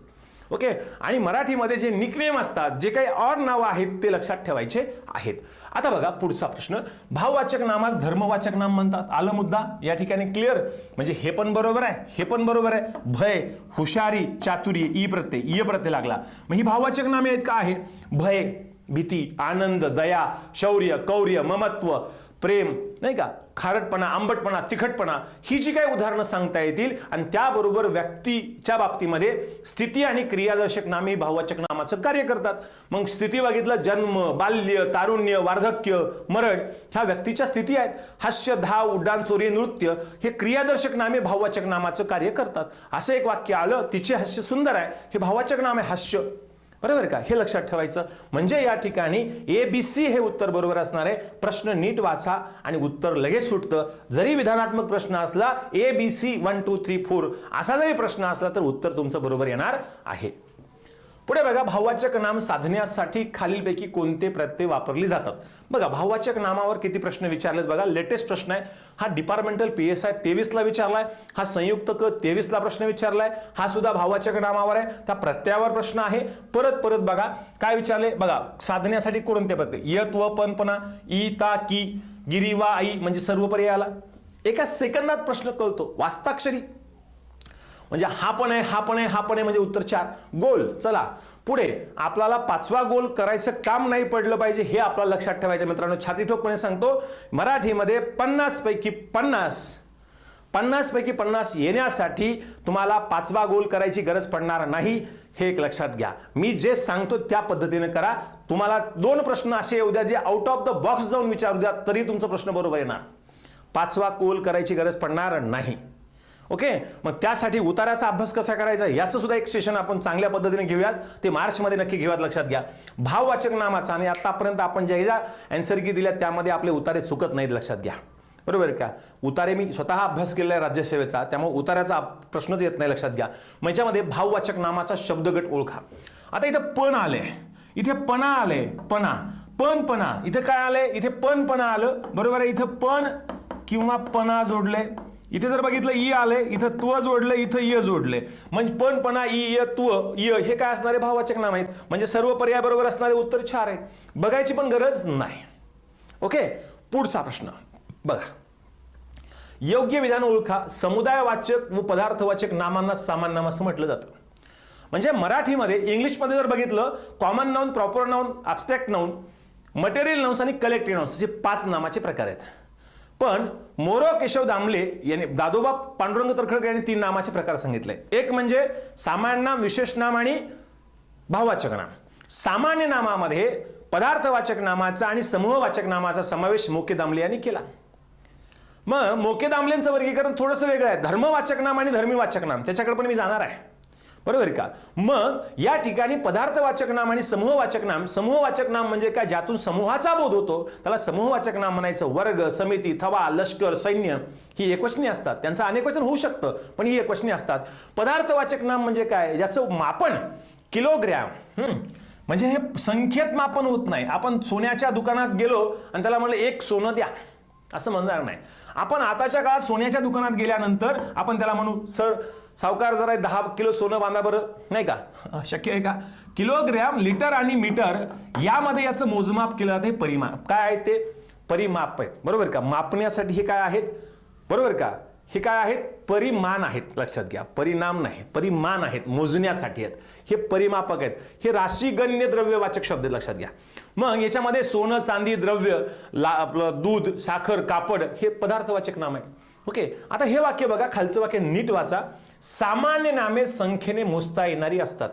ओके. आणि मराठीमध्ये जे निकनेम असतात, जे काही ऑड नावं आहेत, ते लक्षात ठेवायचे आहेत. आता बघा पुढचा प्रश्न, भाववाचक नामास धर्मवाचक नाम म्हणतात. आलं मुद्दा या ठिकाणी क्लिअर. म्हणजे हे पण बरोबर आहे, हे पण बरोबर आहे. भय, हुशारी, चातुर्य ई प्रत्यय, य प्रत्यय लागला. मग ही भाववाचक नामे आहेत का? आहे. भय भीती, आनंद, दया, शौर्य, कौर्य, ममत्व, प्रेम, नाही का, खारटपणा, आंबटपणा, तिखटपणा, ही जी काही उदाहरणं सांगता येतील. आणि त्याबरोबर व्यक्तीच्या बाबतीमध्ये स्थिती आणि क्रियादर्शक नामे भाववाचक नामाचं कार्य करतात. मग स्थिती बघितलं, जन्म, बाल्य, तारुण्य, वार्धक्य, मरण, ह्या व्यक्तीच्या स्थिती आहेत. हास्य, धाव, उड्डाण, चोरी, नृत्य हे क्रियादर्शक नामे भाववाचक नामाचं कार्य करतात. असं एक वाक्य आलं, तिचे हास्य सुंदर आहे, हे भाववाचक नाम आहे, हास्य. बरोबर का. हे लक्षात ठेवायचं. म्हणजे या ठिकाणी ABC हे उत्तर बरोबर असणार आहे. प्रश्न नीट वाचा आणि उत्तर लगेच सुटतं. जरी विधानात्मक प्रश्न असला, ABC 1 2 3 4 असा जरी प्रश्न असला तर उत्तर तुमचं बरोबर येणार आहे. पुढे बघा, भाववाचक नाम साधण्यासाठी खालीलपैकी कोणते प्रत्यय वापरले जातात? बघा भाववाचक नामावर किती प्रश्न विचारलेत बघा. लेटेस्ट प्रश्न आहे हा, डिपार्टमेंटल PSI 23 ला विचारलाय. हा संयुक्त क 23 ला प्रश्न विचारलाय. हा सुद्धा भाववाचक नामावर आहे, त्या प्रत्ययावर प्रश्न आहे. परत बघा काय विचारले बघा, साधण्यासाठी कोणते प्रत्यय? यत व पण पणा, ई ता की, गिरी वा आई, म्हणजे सर्व पर्याय आला. एका सेकंदात प्रश्न कळतो. वाचताक्षरी म्हणजे हा पण आहे, हा पण आहे, हा पण आहे, म्हणजे उत्तर 4. गोल. चला पुढे, आपल्याला 5वा गोल करायचं काम नाही पडलं पाहिजे हे आपल्याला लक्षात ठेवायचं मित्रांनो. छातीठोकपणे सांगतो, मराठीमध्ये 50 पैकी 50 येण्यासाठी तुम्हाला 5वा गोल करायची गरज पडणार नाही, हे एक लक्षात घ्या. मी जे सांगतो त्या पद्धतीने करा. तुम्हाला 2 प्रश्न असे येऊ द्या जे आउट ऑफ द बॉक्स जाऊन विचारू द्या, तरी तुमचा प्रश्न बरोबर येणार. 5वा गोल करायची गरज पडणार नाही. ओके, मग त्यासाठी उताराचा अभ्यास कसा करायचा याचं सुद्धा एक सेशन आपण चांगल्या पद्धतीने घेऊयात. ते मार्चमध्ये नक्की घेऊयात, लक्षात घ्या. भाववाचक नामाचा आणि आतापर्यंत आपण ज्या आन्सर की दिल्या त्यामध्ये आपले उतारे चुकत नाहीत, लक्षात घ्या. बरोबर का. उतारे मी स्वतः अभ्यास केलेला आहे राज्यसेवेचा, त्यामुळे उतार्याचा प्रश्नच येत नाही, लक्षात घ्या. मग याच्यामध्ये भाववाचक नामाचा शब्दगट ओळखा. आता इथं पण आले, इथे पणा आले, पणा इथे काय आले, इथे पणा आलं. बरोबर आहे, इथं पण किंवा पणा जोडले. इथे जर बघितलं ई आले, इथं त्व जोडले, इथं य जोडले, म्हणजे पणा ई य त्व य हे काय असणारे भाववाचक नाम आहेत. म्हणजे सर्व पर्याय बरोबर असणारे उत्तर 4 आहे. बघायची पण गरज नाही. ओके, पुढचा प्रश्न बघा. योग्य विधान ओळखा. समुदायवाचक व पदार्थवाचक नामांना सामान्य नाम असं म्हटलं जातं. म्हणजे मराठीमध्ये, इंग्लिशमध्ये जर बघितलं, common noun, proper noun, abstract noun, material nouns आणि कलेक्टिव्ह नाउन्स असे 5 नामाचे प्रकार आहेत. पण मोरो केशव दामले यांनी, दादोबा पांडुरंग तर्खडकर यांनी 3 नामाचे प्रकार सांगितले. एक म्हणजे सामान्य नाम, विशेष नाम आणि भाववाचक नाम. सामान्य नामामध्ये पदार्थवाचक नामाचा आणि समूहवाचक नामाचा समावेश मोके दामले यांनी केला. मग मोके दामलेंचं वर्गीकरण थोडंसं वेगळं आहे. धर्मवाचक नाम आणि धर्मीवाचक नाम, त्याच्याकडे पण मी जाणार आहे. बरोबर का. मग या ठिकाणी पदार्थवाचक नाम आणि समूहवाचक नाम. समूहवाचक नाम म्हणजे काय, ज्यातून समूहाचा बोध होतो त्याला समूहवाचक नाम म्हणायचं. वर्ग, समिती, थवा, लष्कर, सैन्य ही एकवचनी असतात. त्यांचं अनेकवचन होऊ शकतं, पण ही एकवचनी असतात. पदार्थवाचक नाम म्हणजे काय, ज्याचं मापन किलोग्रॅम, म्हणजे हे संख्येत मापन होत नाही. आपण सोन्याच्या दुकानात गेलो आणि त्याला म्हणलं 1 सोनं द्या असं म्हणणार नाही. आपण आताच्या काळात सोन्याच्या दुकानात गेल्यानंतर आपण त्याला म्हणू, सर सावकार जरा 10 किलो सोनं बांधा बरं, नाही का. शक्य आहे का. किलोग्रॅम, लिटर आणि मीटर यामध्ये याचं मोजमाप केलं जाते. परिमाप काय आहे, ते परिमाप आहेत. बरोबर का. मापण्यासाठी हे काय आहेत, बरोबर का, हे काय आहेत, परिमाण आहेत, लक्षात घ्या. परिणाम नाही, परिमाण आहेत, मोजण्यासाठी आहेत. हे परिमापक आहेत. हे राशीगण्य द्रव्यवाचक शब्द, लक्षात घ्या. मग याच्यामध्ये सोनं, चांदी, द्रव्य, आपलं दूध, साखर, कापड हे पदार्थवाचक नाम आहे. ओके, आता हे वाक्य बघा, खालचं वाक्य नीट वाचा. सामान्य नामे संख्येने मोजता येणारी असतात.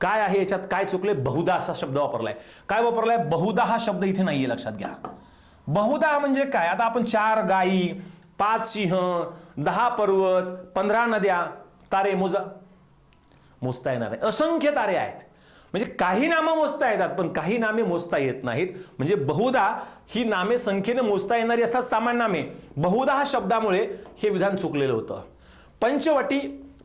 काय आहे याच्यात, काय चुकले, बहुधा असा शब्द वापरलाय. काय वापरलाय, बहुधा हा शब्द इथे नाहीये, लक्षात घ्या. बहुधा म्हणजे काय, आता आपण 4 गायी, 5 सिंह, 10 पर्वत, 15 नद्या, तारे मोजता येणार आहे. असंख्य तारे आहेत. म्हणजे काही नामं मोजता येतात, पण काही नामे मोजता येत नाहीत. म्हणजे बहुधा ही नामे संख्येने मोजता येणारी असतात, सामान्य नामे. बहुधा हा शब्दामुळे हे विधान चुकलेलं होतं. पंचवटी,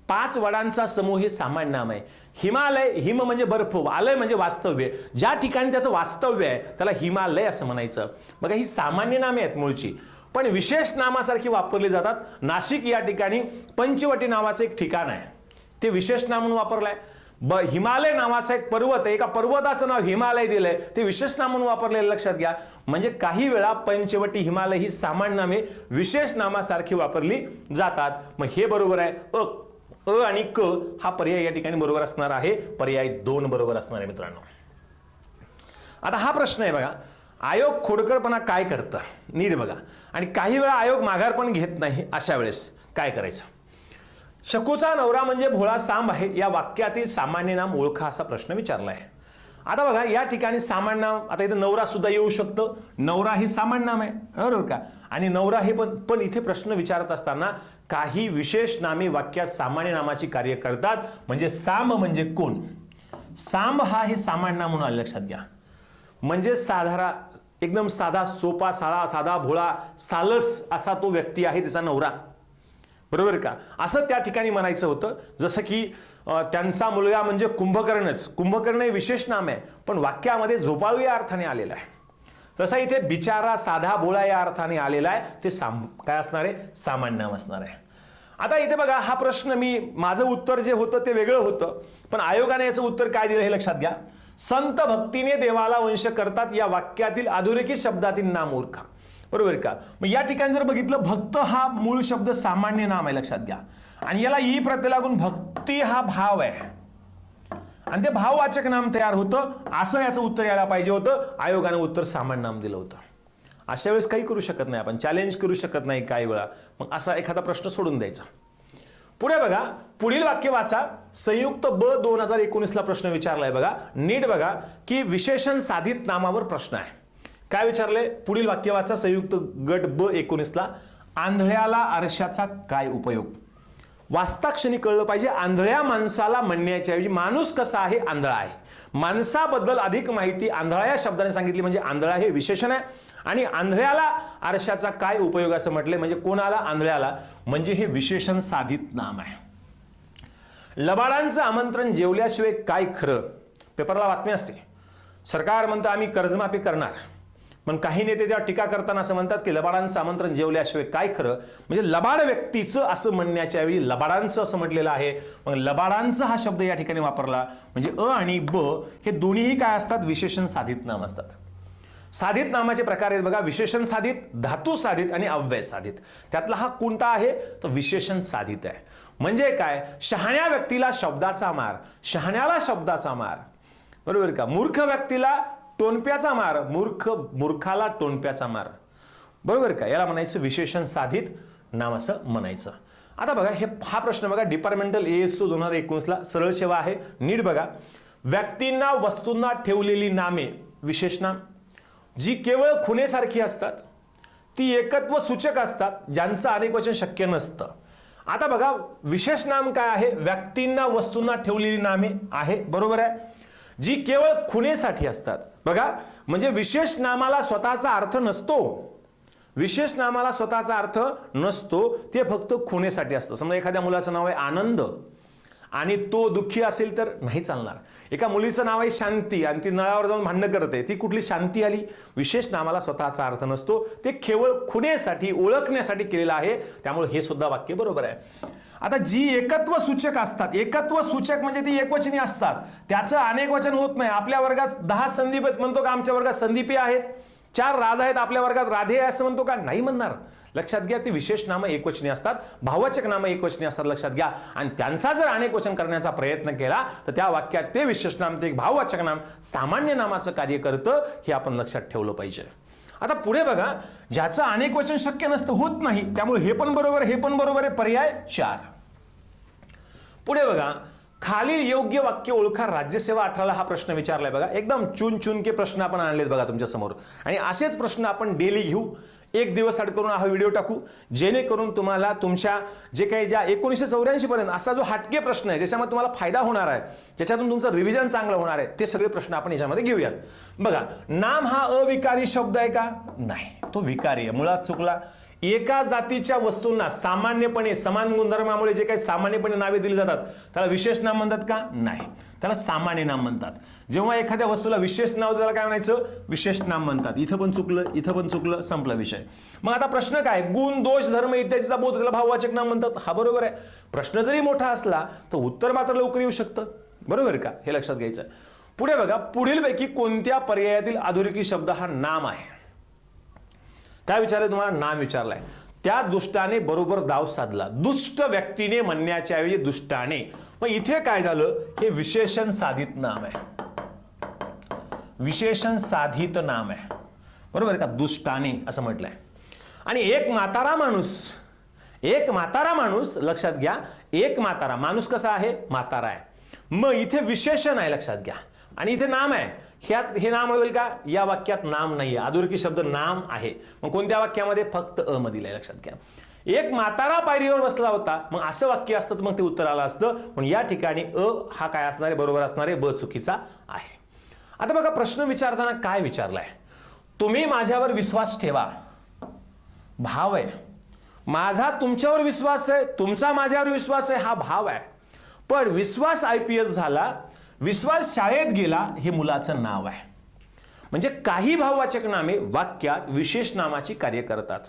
5 वडांचा समूह हे सामान्य नाम आहे. हिमालय, हिम म्हणजे बर्फ, आलय म्हणजे वास्तव्य. ज्या ठिकाणी त्याचं वास्तव्य आहे त्याला हिमालय असं म्हणायचं. बघा, ही सामान्य नामे आहेत मूळची, पण विशेष नामासारखी वापरली जातात. नाशिक या ठिकाणी पंचवटी नावाचं एक ठिकाण आहे, ते विशेष नाम म्हणून वापरलंय. हिमालय नावाचा एक पर्वत आहे, एका पर्वताचं नाव हिमालय दिलंय, ते विशेष नाम म्हणून वापरलेलं, लक्षात घ्या. म्हणजे काही वेळा पंचवटी, हिमालय ही सामान्य नामे विशेष नामासारखी वापरली जातात. मग हे बरोबर आहे. अ आणि क हा पर्याय या ठिकाणी बरोबर असणार आहे. पर्याय 2 बरोबर असणार आहे मित्रांनो. आता हा प्रश्न आहे बघा, आयोग खोडकरपणा काय करतं, नीट बघा. आणि काही वेळा आयोग माघार पण घेत नाही, अशा वेळेस काय करायचं. शकूचा नवरा म्हणजे भोळा सांब आहे, या वाक्यातील सामान्य नाम ओळखा असा प्रश्न विचारलाय. आता बघा, या ठिकाणी सामान्य नाम, आता इथे नवरा सुद्धा येऊ शकतं. नवरा हे सामान्य नाम आहे, बरोबर का. आणि नवरा हे पण इथे प्रश्न विचारत असताना काही विशेष नामे वाक्यात सामान्य नामाची कार्य करतात. म्हणजे सांब म्हणजे कोण, सांब हा हे सामान्य नाम म्हणून आले, लक्षात घ्या. म्हणजे एकदम साधा, सोपा, साधा भोळा, सालस असा तो व्यक्ती आहे, त्याचा नवरा, बरोबर का. असं त्या ठिकाणी म्हणायचं होतं. जसं की त्यांचा मुलगा म्हणजे कुंभकर्णच. कुंभकर्ण हे विशेष नाम आहे, पण वाक्यामध्ये झोपाळू या अर्थाने आलेलं आहे. तसा इथे बिचारा, साधा भोळा या अर्थाने आलेला आहे, ते काय असणार आहे, सामान्य नाम असणार आहे. आता इथे बघा, हा प्रश्न माझं उत्तर जे होतं ते वेगळं होतं, पण आयोगाने याचं उत्तर काय दिलं हे लक्षात घ्या. संत भक्तीने देवाला वंश करतात या वाक्यातील अधोरेखित शब्दातील नाम ओळखा, बरोबर का. मग या ठिकाणी जर बघितलं, भक्त हा मूळ शब्द सामान्य नाम आहे, लक्षात घ्या. आणि याला ई प्रत्यय लागून भक्ती हा भाव आहे आणि ते भाववाचक नाम तयार होतं, असं याचं उत्तर यायला पाहिजे होतं. आयोगाने उत्तर सामान्य नाम दिलं होतं. अशा वेळेस काही करू शकत नाही, आपण चॅलेंज करू शकत नाही काही वेळा, मग असा एखादा प्रश्न सोडून द्यायचा. पुढे बघा, पुढील वाक्य वाचा. संयुक्त ब 2019ला प्रश्न विचारलाय बघा, नीट बघा की विशेषण साधित नामावर प्रश्न आहे. काय विचारले? पुढील वाक्य वाचा. संयुक्त गट ब 19ला, आंधळ्याला आरशाचा काय उपयोग? वाचताक्षणी कळलं पाहिजे. आंधळ्या माणसाला म्हणण्याच्या ऐवजी माणूस कसा आहे? आंधळा आहे. माणसाबद्दल अधिक माहिती आंधळा या शब्दाने सांगितली, म्हणजे आंधळा हे विशेषण आहे. आणि आंधळ्याला आरशाचा काय उपयोग असं म्हटले, म्हणजे कोणाला? आंधळ्याला, म्हणजे हे विशेषण साधित नाम आहे. लबाडांचं आमंत्रण जेवल्याशिवाय काय खरं? पेपरला बातमी असते, सरकार म्हणतं आम्ही कर्जमाफी करणार, पण काही नेते त्या टीका करताना असं म्हणतात की लबाडांचं आमंत्रण जेवल्याशिवाय काय खरं, म्हणजे लबाड व्यक्तीचं असं म्हणण्याच्या ऐवजी लबाडांचं असं म्हटलेलं आहे. मग लबाडांचं हा शब्द या ठिकाणी वापरला, म्हणजे अ आणि ब हे दोन्हीही काय असतात? विशेषण साधित नाम असतात. साधित नामाचे प्रकार आहेत बघा, विशेषण साधित, धातू साधित आणि अव्यय साधित. त्यातला हा कोणता आहे? तर विशेषण साधित आहे. म्हणजे काय? शहाण्या व्यक्तीला शब्दाचा मार, शहाण्याला शब्दाचा मार, बरोबर का? मूर्ख व्यक्तीला टोनप्याचा मार, मूर्खाला टोनप्याचा मार, बरोबर का? याला म्हणायचं विशेषण साधित नाम असं म्हणायचं. आता बघा हा प्रश्न बघा, डिपार्टमेंटल ASO 2019ला सरळ सेवा आहे. नीट बघा, व्यक्तींना वस्तूंना ठेवलेली नामे विशेष नाम जी केवळ खुणेसारखी असतात, ती एकत्व सूचक असतात, ज्यांचं अनेक वचन शक्य नसतं. आता बघा विशेष नाम काय आहे? व्यक्तींना वस्तूंना ठेवलेली नामे आहे, बरोबर आहे, जी केवळ खुणेसाठी असतात. बघा म्हणजे विशेष नामाला स्वतःचा अर्थ नसतो, विशेष नामाला स्वतःचा अर्थ नसतो, ते फक्त खुणेसाठी असतं. समजा एखाद्या मुलाचं नाव आहे आनंद आणि तो दुःखी असेल तर नाही चालणार. एका मुलीचं नाव आहे शांती आणि ती नळावर जाऊन भांडणं करते, ती कुठली शांती आली? विशेष नामाला स्वतःचा अर्थ नसतो, ते केवळ खुणेसाठी, ओळखण्यासाठी केलेलं आहे. त्यामुळे हे सुद्धा वाक्य बरोबर आहे. आता जी एकत्व सूचक असतात, एकत्व सूचक म्हणजे ती एकवचनी असतात, त्याचं अनेक वचन होत नाही. आपल्या वर्गात 10 संदीप आहेत म्हणतो का? आमच्या वर्गात संदीपी आहेत. 4 राधा आहेत, आपल्या वर्गात राधे आहे असं म्हणतो का? नाही म्हणणार. लक्षात घ्या, ती विशेष नामं एकवचनी असतात, भाववाचक नामं एकवचनी असतात, लक्षात घ्या. आणि त्यांचा जर अनेक वचन करण्याचा प्रयत्न केला तर त्या वाक्यात ते विशेष नाम, ते एक भाववाचक नाम सामान्य नामाचं कार्य करतं, हे आपण लक्षात ठेवलं पाहिजे. आता पुढे बघा, ज्याचं अनेक वचन शक्य नसतं, होत नाही, त्यामुळे हे पण बरोबर, हे पण बरोबर आहे. पर्याय 4. पुढे बघा, खालील योग्य वाक्य ओळखा. राज्यसेवा 18ला हा प्रश्न विचारलाय बघा. एकदम चुन के प्रश्न आपण आणलेत बघा तुमच्या समोर, आणि असेच प्रश्न आपण डेली घेऊ. एक दिवस आड करून हा व्हिडिओ टाकू, जेणेकरून तुम्हाला तुमच्या जे काही ज्या 1984 पर्यंत असा जो हटके प्रश्न आहे, ज्याच्यामध्ये तुम्हाला फायदा होणार आहे, ज्याच्यातून तुमचं रिव्हिजन चांगलं होणार आहे, ते सगळे प्रश्न आपण याच्यामध्ये घेऊयात. बघा, नाम हा अविकारी शब्द आहे का? नाही, तो विकारी आहे. मुळात चुकला. एका जातीच्या वस्तूंना सामान्यपणे समान गुणधर्मामुळे जे काही सामान्यपणे नावे दिली जातात त्याला विशेष नाम म्हणतात का? नाही, त्याला सामान्य नाम म्हणतात. जेव्हा एखाद्या वस्तूला विशेष नाव त्याला काय म्हणायचं? विशेष नाम म्हणतात. इथं पण चुकलं, इथं पण चुकलं, संपला विषय. मग आता प्रश्न काय? गुण, दोष, धर्म इत्यादीचा बोध त्याला भाववाचक नाम म्हणतात. हा बरोबर आहे. प्रश्न जरी मोठा असला तर उत्तर मात्र लवकर येऊ शकतं, बरोबर का? हे लक्षात घ्यायचं. पुढे बघा, पुढीलपैकी कोणत्या पर्यायातील अधोरेखित शब्द हा नाम आहे? काय विचारलंय तुम्हाला? नाम विचारलंय. त्या दुष्टाने बरोबर दाव साधला. दुष्ट व्यक्तीने म्हणण्याच्या ऐवजी दुष्टाने. मग इथे काय झालं? हे विशेषण साधित नाम आहे, विशेषण साधित नाम आहे, बरोबर का? दुष्टाने असं म्हटलंय. आणि एक म्हातारा माणूस लक्षात घ्या, एक म्हातारा माणूस कसा आहे? म्हातारा आहे. मग इथे विशेषण आहे, लक्षात घ्या, आणि इथे नाम आहे. ह्यात हे नाम होईल का? या वाक्यात नाम नाहीये, अधोरेखित शब्द नाम आहे. मग कोणत्या वाक्यामध्ये? फक्त अ मधील आहे, लक्षात घ्या. एक म्हातारा पायरीवर बसला होता, मग असं वाक्य असतं तर मग ते उत्तर आलं असतं. पण या ठिकाणी अ हा काय असणार आहे? बरोबर असणार आहे. ब चुकीचा आहे. आता बघा, प्रश्न विचारताना काय विचारलाय? तुम्ही माझ्यावर विश्वास ठेवा, भाव आहे. माझा तुमच्यावर विश्वास आहे, तुमचा माझ्यावर विश्वास आहे, हा भाव आहे. पण विश्वास IPS झाला, विश्वास शाळेत गेला, हे मुलाचं नाव आहे. म्हणजे काही भाववाचक नामे वाक्यात विशेष नामाची कार्य करतात.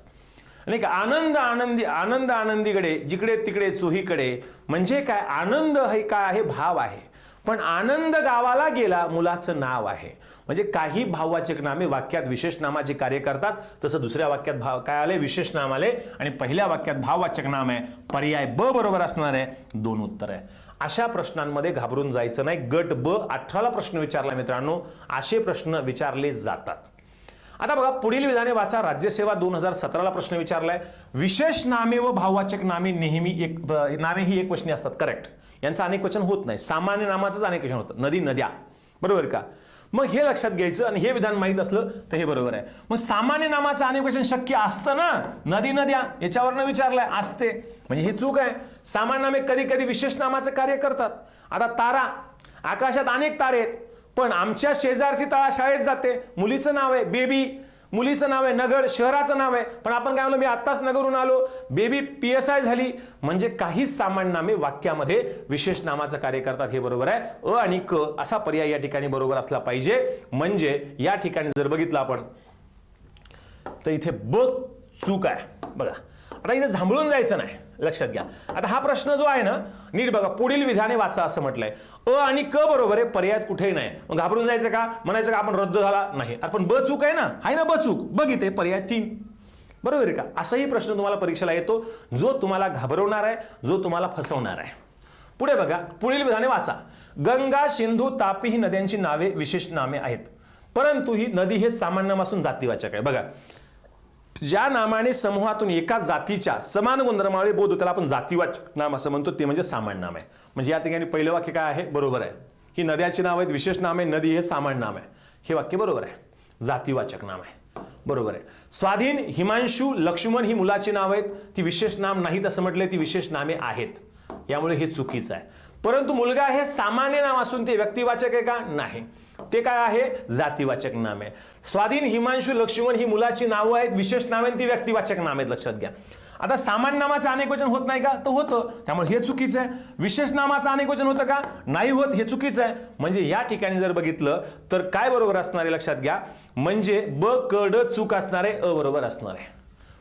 नाही का? आनंद आनंदी, आनंद आनंदीकडे, जिकडे तिकडे चोहीकडे, म्हणजे काय? आनंद हे काय आहे? भाव आहे. पण आनंद गावाला गेला, मुलाचं नाव आहे. म्हणजे काही भाववाचक नामे वाक्यात विशेष नामाचे कार्य करतात, तसं दुसऱ्या वाक्यात काय आले, विशेष नाम आले आणि पहिल्या वाक्यात भाववाचक नाम आहे, पर्याय ब बरोबर असणार आहे, 2 उत्तर आहे. अशा प्रश्नांमध्ये घाबरून जायचं नाही. गट ब 18ला प्रश्न विचारला मित्रांनो, असे प्रश्न विचारले जातात. आता बघा पुढील विधाने वाचा. राज्यसेवा 2017ला प्रश्न विचारलाय. विशेष नामे व भाववाचक नामे नेहमी नामे ही एकवचनी असतात. करेक्ट. यांचं अनेकवचन होत नाही. सामान्य नामाचंच अनेकवचन होतं. नदी, नद्या. बरोबर का? मग हे लक्षात घ्यायचं आणि हे विधान माहित असलं तर हे बरोबर आहे. मग सामान्य नामाचं अनेकवचन शक्य असतं ना. नदी, नद्या याच्यावरनं विचारलंय, असते. म्हणजे ही चूक आहे. सामान्य नामे कधी कधी विशेष नामाचं कार्य करतात. आता तारा, आकाशात अनेक तारे आहेत, पण आमच्या शेजारची तारा शाळेत जाते, मुलीचं नाव आहे बेबी, मुलीचं नाव आहे नगर, शहराचं नाव आहे, पण आपण काय म्हणलो, मी आत्ताच नगरहून आलो, बेबी PSI झाली. म्हणजे काही सामान्य नामे वाक्यामध्ये विशेष नामाचं कार्य करतात. हे बरोबर आहे. अ आणि क असा पर्याय या ठिकाणी बरोबर असला पाहिजे. म्हणजे या ठिकाणी जर बघितलं आपण तर इथे ब चूक आहे. बघा आता इथे झांबळून जायचं नाही, लक्षात घ्या. आता हा प्रश्न जो आहे ना, नीट बघा. पुढील विधाने वाचा असं म्हटलंय. अ आणि क बरोबर आहे, पर्यायात कुठेही नाही. मग घाबरून जायचं का, म्हणायचं का आपण रद्द झाला नाही. आपण ब चूक आहे ना ब चूक, बघ इथे पर्याय 3. बरोबर आहे का? असाही प्रश्न तुम्हाला परीक्षेला येतो, जो तुम्हाला घाबरवणार आहे, जो तुम्हाला फसवणार आहे. पुढे बघा, पुढील विधाने वाचा. गंगा, सिंधू, तापी ही नद्यांची नावे विशेष नामे आहेत, परंतु ही नदी हे सामान्य नामापासून जातीवाचक आहे. बघा, ज्या नामाने समूहातून एका जातीच्या समान गुणधर्मावळी बोध त्याला आपण जातीवाचक नाम असं म्हणतो, ते म्हणजे सामान्य नाम आहे. म्हणजे या ठिकाणी पहिलं वाक्य काय आहे, बरोबर आहे. ही नद्याची नाव आहेत, विशेष नाम आहे, नदी हे सामान्य नाम आहे. हे वाक्य बरोबर आहे, जातीवाचक नाम आहे. बरोबर आहे. स्वाधीन, हिमांशू, लक्ष्मण ही मुलाची नाव आहेत, ती विशेष नाम नाहीत असं म्हटले, ती विशेष नामे आहेत. यामुळे हे चुकीचं आहे. परंतु मुलगा हे सामान्य नाम असून ते व्यक्तिवाचक आहे का, नाही, ते काय आहे, जातीवाचक नाम आहे. स्वाधीन, हिमांशू, लक्ष्मण ही मुलाची नावं आहेत, विशेष नामे, ती व्यक्तिवाचक नाम आहेत. लक्षात घ्या. आता सामान्य नामाचं अनेकवचन होत नाही का, तर होतं, त्यामुळे हे चुकीचं आहे. विशेष नामाचं अनेकवचन होतं का, नाही होत, हे चुकीचं आहे. म्हणजे या ठिकाणी जर बघितलं तर काय बरोबर असणार आहे, लक्षात घ्या. म्हणजे ब क ड चूक असणार आहे, अ बरोबर असणार आहे.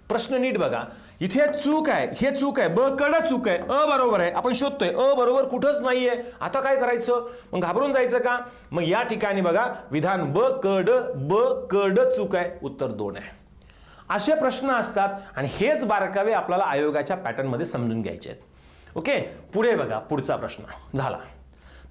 प्रश्न नीट बघा. इथे चूक आहे, हे चूक आहे, ब क ड चूक आहे, अ बरोबर आहे. आपण शोधतोय अ बरोबर कुठंच नाहीये. आता काय करायचं, मग घाबरून जायचं का. मग या ठिकाणी बघा, विधान ब क ड चूक आहे, उत्तर 2 आहे. असे प्रश्न असतात आणि हेच बारकावे आपल्याला आयोगाच्या पॅटर्न मध्ये समजून घ्यायचे आहेत. ओके, पुढे बघा. पुढचा प्रश्न झाला.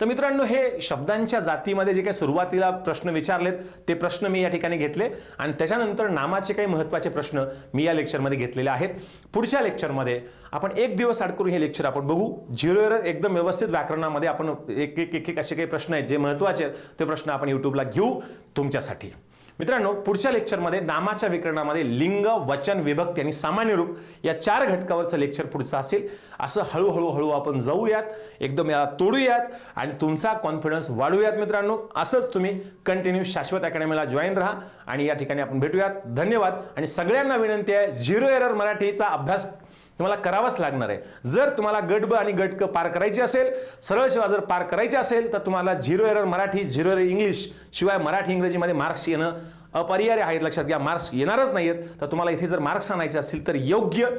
तर मित्रांनो, हे शब्दांच्या जातीमध्ये जे काही सुरुवातीला प्रश्न विचारलेत ते प्रश्न मी या ठिकाणी घेतले आणि त्याच्यानंतर नामाचे काही महत्त्वाचे प्रश्न मी या लेक्चरमध्ये घेतलेले आहेत. पुढच्या लेक्चरमध्ये आपण एक दिवस आड करून हे लेक्चर आपण बघू. 0 एरर एकदम व्यवस्थित व्याकरणामध्ये आपण एक असे काही प्रश्न आहेत जे महत्त्वाचे आहेत, ते प्रश्न आपण यूट्यूबला घेऊ तुमच्यासाठी. मित्रांनो, पुढच्या लेक्चरमध्ये नामाच्या विकरणामध्ये लिंग, वचन, विभक्ती आणि सामान्य रूप या 4 घटकावरचं लेक्चर पुढचं असेल. असं हळूहळू आपण जाऊयात, एकदम याला तोडूयात आणि तुमचा कॉन्फिडन्स वाढवूयात. मित्रांनो, असंच तुम्ही कंटिन्यू शाश्वत अकॅडमीला जॉईन राहा आणि या ठिकाणी आपण भेटूयात. धन्यवाद. आणि सगळ्यांना विनंती आहे, 0 एरर मराठीचा अभ्यास तुम्हाला करावाच लागणार आहे. जर तुम्हाला गट ब आणि गट क पार करायची असेल, सरळ सेवा जर पार करायची असेल, तर तुम्हाला 0 एरर मराठी, 0 एरर इंग्लिश शिवाय मराठी इंग्रजीमध्ये मार्क्स येणं अपरिहार्य आहेत. लक्षात घ्या, मार्क्स येणारच नाहीत. तर तुम्हाला इथे जर मार्क्स आणायचे असतील तर योग्य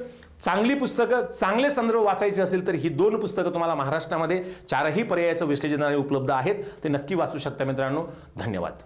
चांगली पुस्तकं, चांगले संदर्भ वाचायचे असेल तर ही 2 पुस्तकं तुम्हाला महाराष्ट्रामध्ये 4ही पर्यायाचं विश्लेषण उपलब्ध आहेत, ते नक्की वाचू शकता. मित्रांनो, धन्यवाद.